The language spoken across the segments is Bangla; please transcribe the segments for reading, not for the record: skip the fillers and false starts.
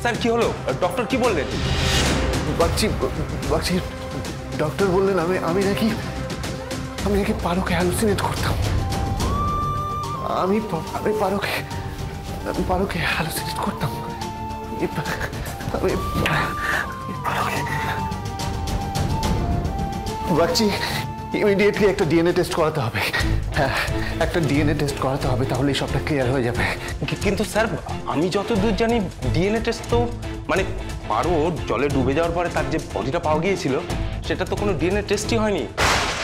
স্যার কি হলো? ডক্টর কি বললেন? বাচ্চি ডক্টর বললেন আমি নাকি পারোকে হ্যালুসিনেট করতাম। আমি পারোকে হ্যালুসিনেট করতাম। বাচ্চি ইমিডিয়েটলি একটা ডিএনএ টেস্ট করাতে হবে। হ্যাঁ, একটা ডিএনএ টেস্ট করাতে হবে, তাহলেই সবটা ক্লিয়ার হয়ে যাবে। কিন্তু স্যার আমি যতদূর জানি ডিএনএ টেস্ট তো মানে পারো জলে ডুবে যাওয়ার পরে তার যে বডিটা পাওয়া গিয়েছিল সেটা তো কোনো ডিএনএ টেস্টই হয়নি।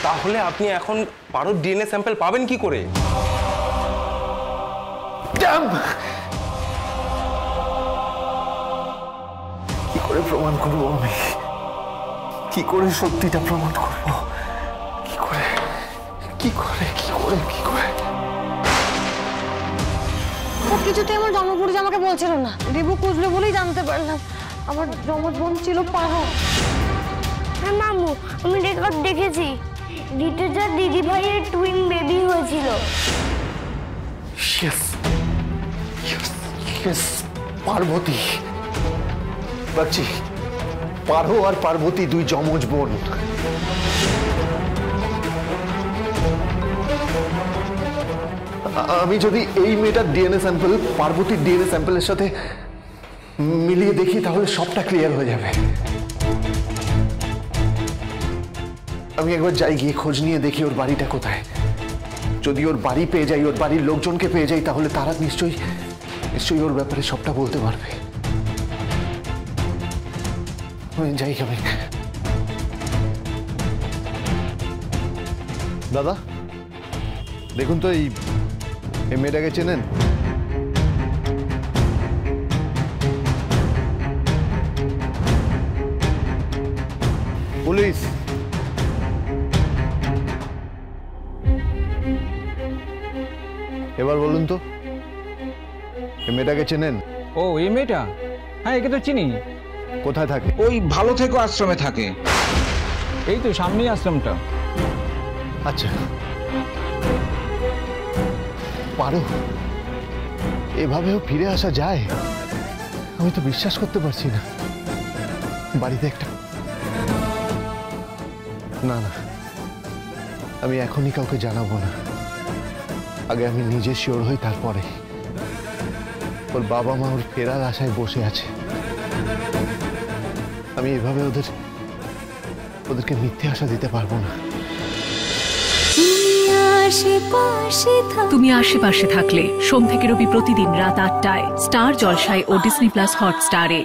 তাহলে আপনি এখন পারোর ডিএনএ স্যাম্পল পাবেন কি করে? কি করে প্রমাণ করবো আমি? কি করে সত্যিটা প্রমাণ করবো? কি করে কিছুতে আমার জন্মপুরুষ আমাকে বলছিল না। রিবু খুঁজলো বলেই জানতে পারলাম আমার জমজ বোন ছিল পারো। হ্যাঁ মামু, আমি রেকর্ড দেখেছি। ঋতুজার দিদি ভাইয়ের টুইন বেবি হয়েছিল। পার্বতী। বাচ্চি পারো আর পার্বতী দুই যমজ বোন। আমি যদি এই মেয়েটার ডিএনএ স্যাম্পল পার্বতীর ডিএনএ স্যাম্পলের সাথে মিলিয়ে দেখি তাহলে সবটা ক্লিয়ার হয়ে যাবে। আমি একবার যাই, গিয়ে খোঁজ নিয়ে দেখি ওর বাড়িটা কোথায়। যদি ওর বাড়ি পেয়ে যাই, ওর বাড়ির লোকজনকে পেয়ে যাই, তাহলে তারা নিশ্চয়ই ওর ব্যাপারে সবটা বলতে পারবে। যাই আমি। দাদা দেখুন তো, এই মেয়েটাকে চেনেন? পুলিশ, এবার বলুন তো, এই মেয়েটাকে চেনেন? ও এই মেয়েটা? হ্যাঁ, একে তো চিনি। কোথায় থাকে? ওই ভালো থেকো আশ্রমে থাকে। এই তো সামনেই আশ্রমটা। আচ্ছা, পারো এভাবেও ফিরে আসা যায়? আমি তো বিশ্বাস করতে পারছি না। বাড়িতে একটা না, আমি এখনই কাউকে জানাবো না। আগে আমি নিজে শিওর হই, তারপরে। ওর বাবা মা ওর ফেরার আশায় বসে আছে। আমি এভাবে ওদেরকে মিথ্যে আশা দিতে পারবো না। তুমি আশেপাশে থাকলে সোম থেকে রবি প্রতিদিন রাত ৮টায় স্টার জলসায় ও ডিজনি প্লাস হটস্টারে।